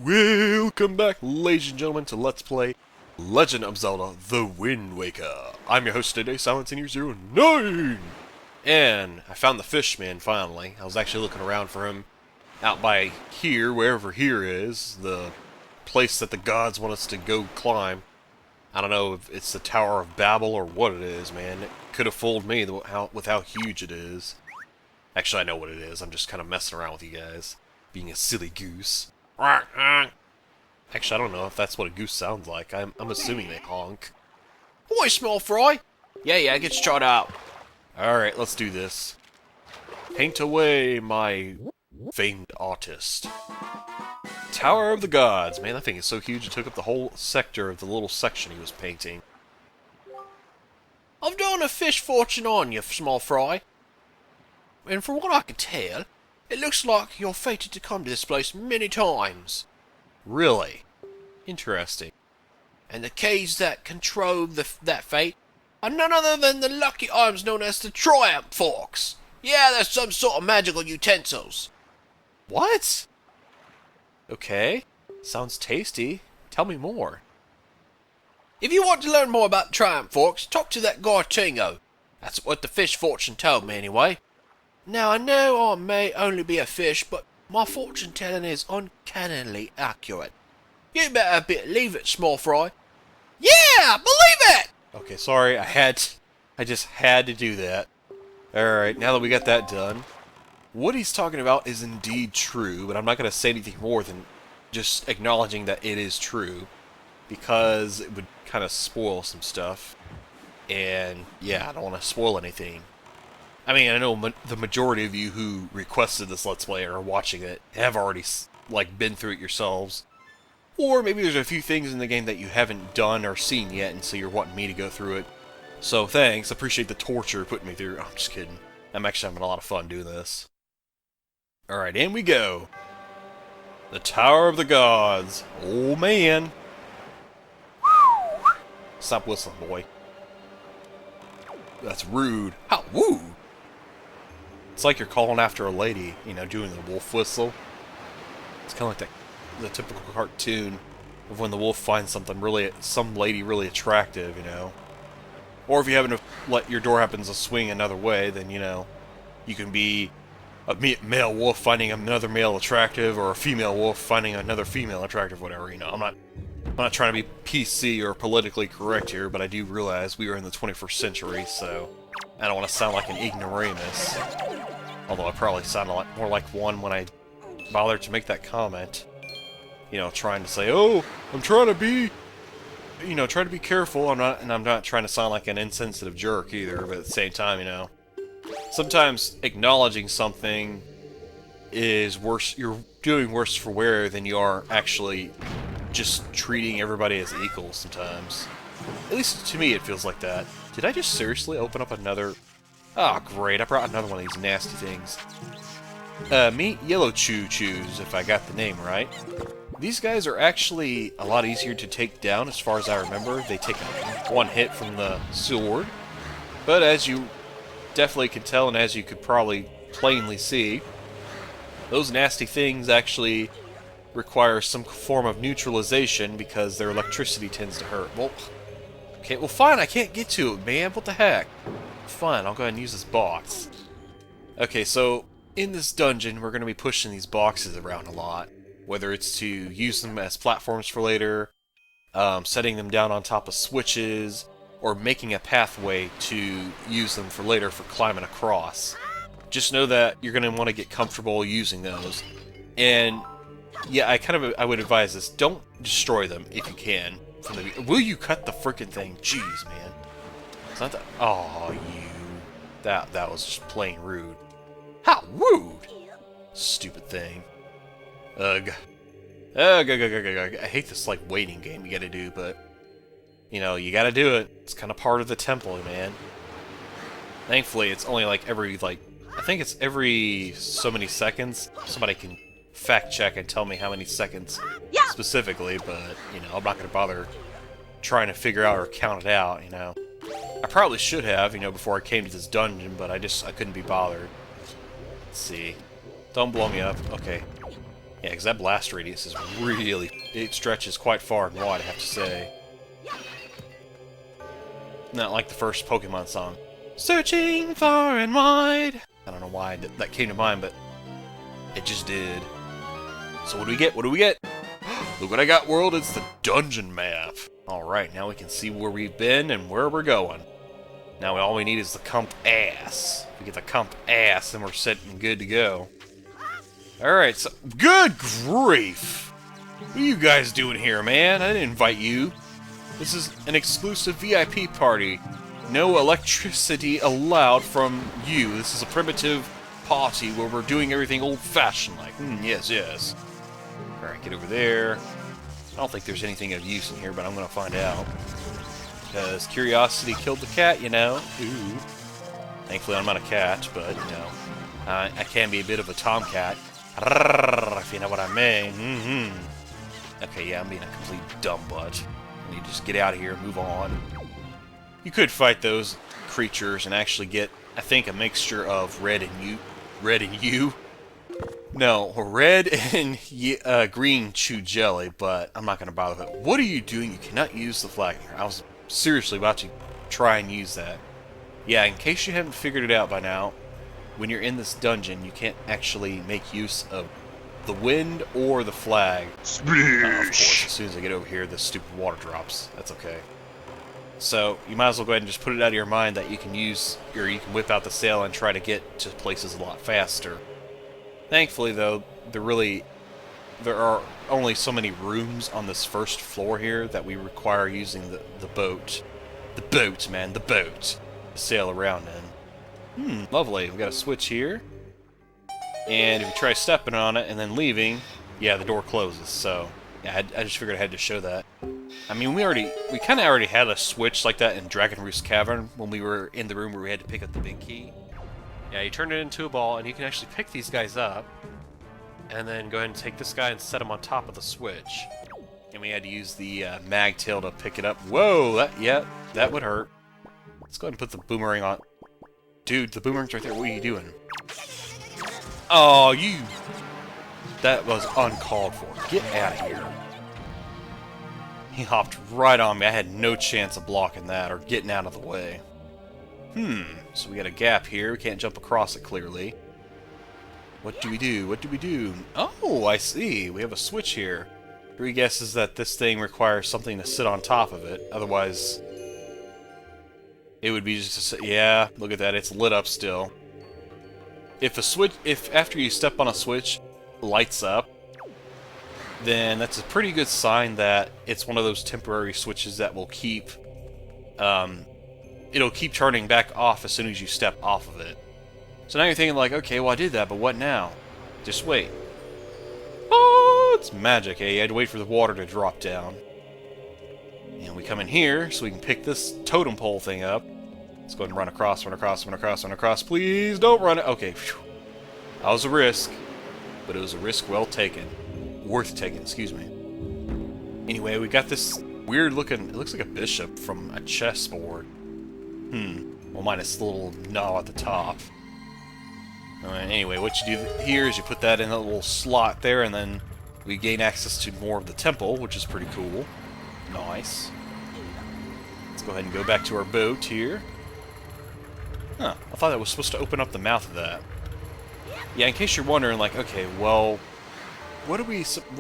Welcome back, ladies and gentlemen, to Let's Play Legend of Zelda: The Wind Waker. I'm your host today, Silent09! And I found the Fishman, finally. I was actually looking around for him out by here, wherever here is, the place that the gods want us to go climb. I don't know if it's the Tower of Babel or what it is, man. It could have fooled me with how huge it is. Actually, I know what it is. I'm just kind of messing around with you guys, being a silly goose. Actually, I don't know if that's what a goose sounds like. I'm assuming they honk. Boy, small fry. Yeah, get shot out. Alright, let's do this. Paint away, my famed artist. Tower of the Gods. Man, that thing is so huge it took up the whole sector of the little section he was painting. I've done a fish fortune on you, small fry. And from what I can tell, it looks like you're fated to come to this place many times. Really? Interesting. And the keys that control that fate are none other than the lucky items known as the Triumph Forks. Yeah, they're some sort of magical utensils. What? Okay. Sounds tasty. Tell me more. If you want to learn more about the Triumph Forks, talk to that guy Tingo. That's what the fish fortune told me anyway. Now, I know I may only be a fish, but my fortune-telling is uncannily accurate. You better believe it, small fry. Yeah, believe it! Okay, sorry, I just had to do that. Alright, now that we got that done, what he's talking about is indeed true, but I'm not going to say anything more than just acknowledging that it is true, because it would kind of spoil some stuff. And, yeah, I don't want to spoil anything. I mean, I know the majority of you who requested this Let's Play or are watching it have already, like, been through it yourselves. Or maybe there's a few things in the game that you haven't done or seen yet, and so you're wanting me to go through it. So, thanks. Appreciate the torture you're putting me through. I'm just kidding. I'm actually having a lot of fun doing this. Alright, in we go. The Tower of the Gods. Oh, man. Stop whistling, boy. That's rude. How woo! It's like you're calling after a lady, you know, doing the wolf whistle. It's kind of like the typical cartoon of when the wolf finds some lady really attractive, you know. Or if you happen to let your door happen to swing another way, then, you know, you can be a male wolf finding another male attractive, or a female wolf finding another female attractive, whatever, you know. I'm not trying to be PC or politically correct here, but I do realize we are in the 21st century, so I don't want to sound like an ignoramus. Although I probably sound a lot more like one when I bothered to make that comment. You know, trying to say, oh, I'm trying to be, you know, try to be careful. I'm not trying to sound like an insensitive jerk either, but at the same time, you know, sometimes acknowledging something is worse. You're doing worse for wear than you are actually just treating everybody as equals sometimes. At least to me it feels like that. Did I just seriously open up another... Oh, great, I brought another one of these nasty things. Meet yellow chuchus, if I got the name right. These guys are actually a lot easier to take down, as far as I remember. They take one hit from the sword. But as you definitely can tell, and as you could probably plainly see, those nasty things actually require some form of neutralization because their electricity tends to hurt. Well, okay, well fine, I can't get to it, man. What the heck? Fine, I'll go ahead and use this box. Okay, so in this dungeon, we're going to be pushing these boxes around a lot. Whether it's to use them as platforms for later, setting them down on top of switches, or making a pathway to use them for later for climbing across. Just know that you're going to want to get comfortable using those. And yeah, I would advise this. Don't destroy them if you can. Will you cut the frickin' thing? Jeez, man. It's not that. Oh, you. That was just plain rude. How rude! Stupid thing. Ugh. Ugh, ugh, ugh, ugh, ugh. I hate this, like, waiting game you gotta do, but... You know, you gotta do it. It's kind of part of the temple, man. Thankfully, it's only, like, every, like... I think it's every so many seconds. Somebody can fact check and tell me how many seconds specifically, but, you know, I'm not gonna bother trying to figure out or count it out, you know. I probably should have, you know, before I came to this dungeon, but I couldn't be bothered. Let's see. Don't blow me up. Okay. Yeah, because that blast radius is really... It stretches quite far and wide, I have to say. Not like the first Pokemon song. Searching far and wide. I don't know why that came to mind, but it just did. So what do we get? What do we get? Look what I got, world. It's the dungeon map. Alright, now we can see where we've been and where we're going. Now all we need is the compass. If we get the compass, then we're set and good to go. Alright, so... Good grief! What are you guys doing here, man? I didn't invite you. This is an exclusive VIP party. No electricity allowed from you. This is a primitive party where we're doing everything old-fashioned like. Yes, yes. Alright, get over there. I don't think there's anything of use in here, but I'm gonna find out. Because curiosity killed the cat, you know. Ooh. Thankfully I'm not a cat, but, you know. I can be a bit of a tomcat. If you know what I mean. Okay, yeah, I'm being a complete dumb butt. I need to just get out of here and move on. You could fight those creatures and actually get, I think, a mixture of red and you. No, red and green chew jelly, but I'm not going to bother with it. What are you doing? You cannot use the flag here. I was seriously about to try and use that. Yeah, in case you haven't figured it out by now, when you're in this dungeon, you can't actually make use of the wind or the flag. Of course, as soon as I get over here, the stupid water drops. That's okay. So, you might as well go ahead and just put it out of your mind that you can use, or you can whip out the sail and try to get to places a lot faster. Thankfully, though, there are only so many rooms on this first floor here that we require using the boat. The boat, man, the boat. To sail around in. Lovely. We've got a switch here. And if you try stepping on it and then leaving, yeah, the door closes, so... Yeah, I just figured I had to show that. I mean, we kind of already had a switch like that in Dragon Roost Cavern when we were in the room where we had to pick up the big key. Yeah, you turn it into a ball, and you can actually pick these guys up, and then go ahead and take this guy and set him on top of the switch. And we had to use the mag tail to pick it up. Whoa, that would hurt. Let's go ahead and put the boomerang on. Dude, the boomerang's right there. What are you doing? Oh, you... That was uncalled for. Get out of here. He hopped right on me. I had no chance of blocking that or getting out of the way. So we got a gap here. We can't jump across it, clearly. What do we do? What do we do? Oh, I see. We have a switch here. 3 guesses that this thing requires something to sit on top of it. Otherwise, it would be just a... Yeah, look at that. It's lit up still. If after you step on a switch, lights up, then that's a pretty good sign that it's one of those temporary switches that will keep, it'll keep turning back off as soon as you step off of it. So now you're thinking like, okay, well I did that, but what now? Just wait. Oh, it's magic, eh? You had to wait for the water to drop down. And we come in here, so we can pick this totem pole thing up. Let's go ahead and run across, run across, run across, run across. Please don't run it. Okay, phew. That was a risk. But it was a risk well taken. Worth taking, excuse me. Anyway, we got this weird looking... It looks like a bishop from a chessboard. Well, minus the little knob at the top. Alright, anyway, what you do here is you put that in a little slot there, and then we gain access to more of the temple, which is pretty cool. Nice. Let's go ahead and go back to our boat here. Huh, I thought that was supposed to open up the mouth of that. Yeah, in case you're wondering, like, okay, well, what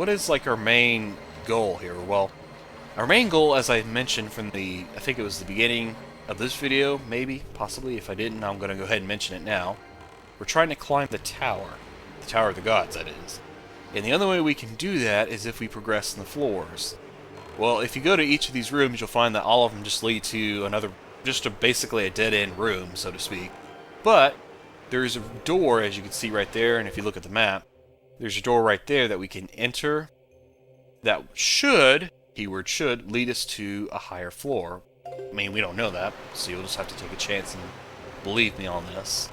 is, like, our main goal here? Well, our main goal, as I mentioned from I think it was the beginning of this video, maybe, possibly, if I didn't, I'm going to go ahead and mention it now. We're trying to climb the Tower of the Gods, that is. And the only way we can do that is if we progress in the floors. Well, if you go to each of these rooms, you'll find that all of them just lead to basically a dead-end room, so to speak. But there's a door, as you can see right there, and if you look at the map, there's a door right there that we can enter that should, keyword should, lead us to a higher floor. I mean, we don't know that, so you'll just have to take a chance and believe me on this.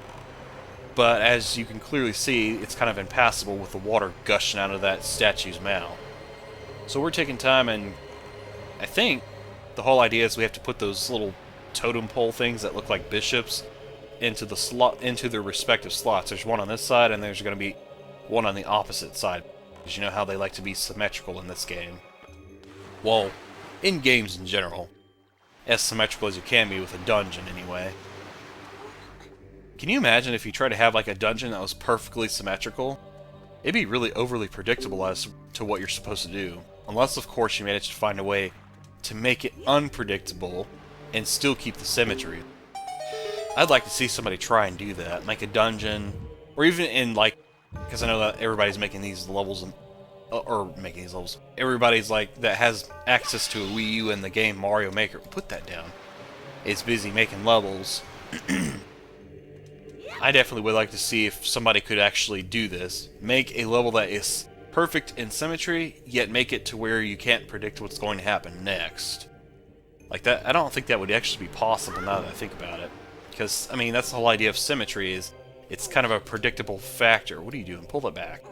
But as you can clearly see, it's kind of impassable with the water gushing out of that statue's mouth. So we're taking time, and I think the whole idea is we have to put those little totem pole things that look like bishops into their respective slots. There's one on this side, and there's going to be one on the opposite side. Because you know how they like to be symmetrical in this game. Well, in games in general. As symmetrical as you can be with a dungeon, anyway. Can you imagine if you try to have like a dungeon that was perfectly symmetrical? It'd be really overly predictable as to what you're supposed to do. Unless, of course, you manage to find a way to make it unpredictable and still keep the symmetry. I'd like to see somebody try and do that. Make a dungeon, or even in like, because I know that everybody's making these levels, everybody's like, that has access to a Wii U and the game Mario Maker, put that down, is busy making levels. I definitely would like to see if somebody could actually do this. Make a level that is perfect in symmetry, yet make it to where you can't predict what's going to happen next. Like that, I don't think that would actually be possible now that I think about it. Because, I mean, that's the whole idea of symmetry, is it's kind of a predictable factor. What are you doing? Pull that back.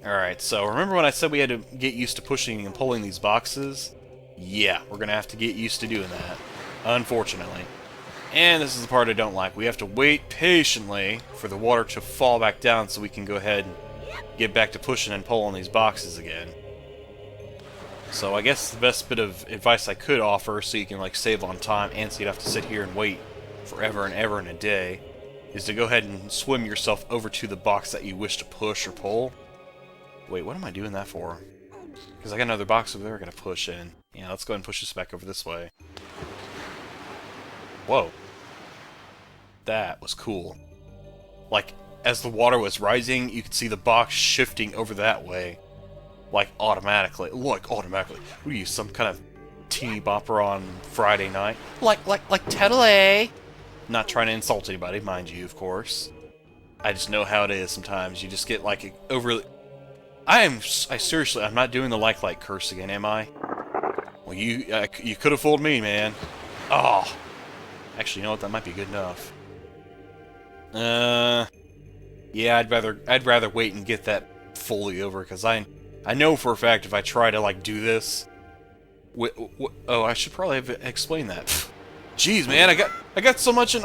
Alright, so remember when I said we had to get used to pushing and pulling these boxes? Yeah, we're going to have to get used to doing that. Unfortunately. And this is the part I don't like. We have to wait patiently for the water to fall back down so we can go ahead and get back to pushing and pulling these boxes again. So I guess the best bit of advice I could offer, so you can like save on time and so you don't have to sit here and wait forever and ever in a day, is to go ahead and swim yourself over to the box that you wish to push or pull. Wait, what am I doing that for? Because I got another box over there I gotta push in. Yeah, let's go ahead and push this back over this way. Whoa. That was cool. Like, as the water was rising, you could see the box shifting over that way. Like, automatically. Like, automatically. What are you, some kind of teeny bopper on Friday night? Like totally. Not trying to insult anybody, mind you, of course. I just know how it is sometimes. You just get, like, overly... I'm not doing the like curse again, am I? Well, you could have fooled me, man. Oh. Actually, you know what? That might be good enough. Yeah, I'd rather wait and get that fully over, because I know for a fact if I try to like do this, oh, I should probably have explained that. Jeez, man, I got so much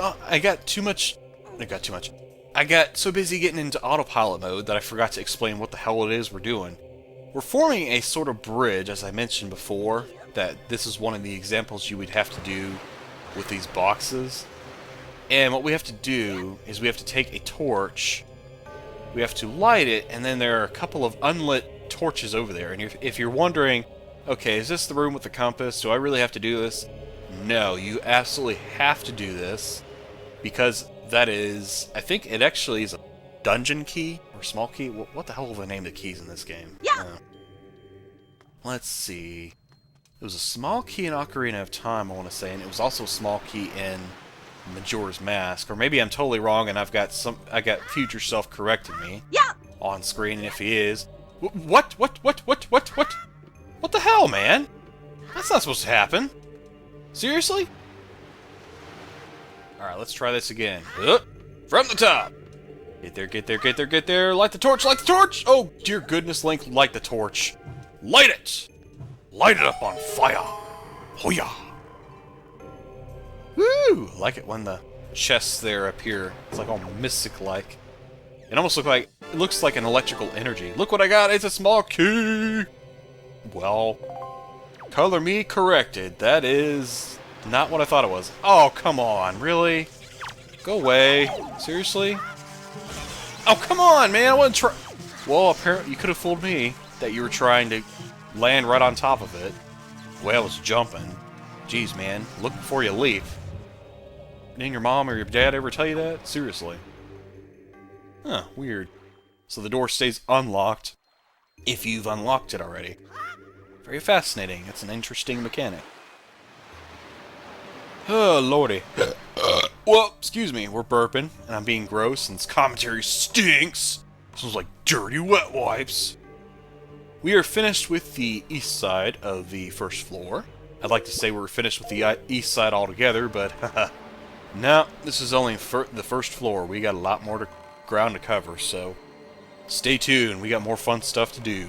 I got so busy getting into autopilot mode that I forgot to explain what the hell it is we're doing. We're forming a sort of bridge, as I mentioned before, that this is one of the examples you would have to do with these boxes. And what we have to do is we have to take a torch, we have to light it, and then there are a couple of unlit torches over there. And if you're wondering, okay, is this the room with the compass? Do I really have to do this? No, you absolutely have to do this, because that is, I think it actually is a dungeon key, or small key. What the hell are the name of the keys in this game? Yeah. Let's see. It was a small key in Ocarina of Time, I want to say, and it was also a small key in Majora's Mask. Or maybe I'm totally wrong, and I got future self correcting me. Yeah. On screen, and if he is, what? What the hell, man? That's not supposed to happen. Seriously? All right, let's try this again. From the top. Get there, get there, get there, get there. Light the torch, light the torch! Oh, dear goodness, Link, light the torch. Light it! Light it up on fire! Hoya! Woo! I like it when the chests there appear. It's like all mystic-like. It almost looks like an electrical energy. Look what I got! It's a small key! Well, color me corrected. That is not what I thought it was. Oh, come on, really? Go away. Seriously? Oh, come on, man! I wasn't try. Well, apparently you could have fooled me that you were trying to land right on top of it. The way I was jumping. Jeez, man. Look before you leap. Didn't your mom or your dad ever tell you that? Seriously. Huh, weird. So the door stays unlocked if you've unlocked it already. Very fascinating. It's an interesting mechanic. Oh, lordy. Well, excuse me, we're burping, and I'm being gross, and this commentary stinks. Smells like dirty wet wipes. We are finished with the east side of the first floor. I'd like to say we're finished with the east side altogether, but no, this is only the first floor. We got a lot more ground to cover, so stay tuned. We got more fun stuff to do.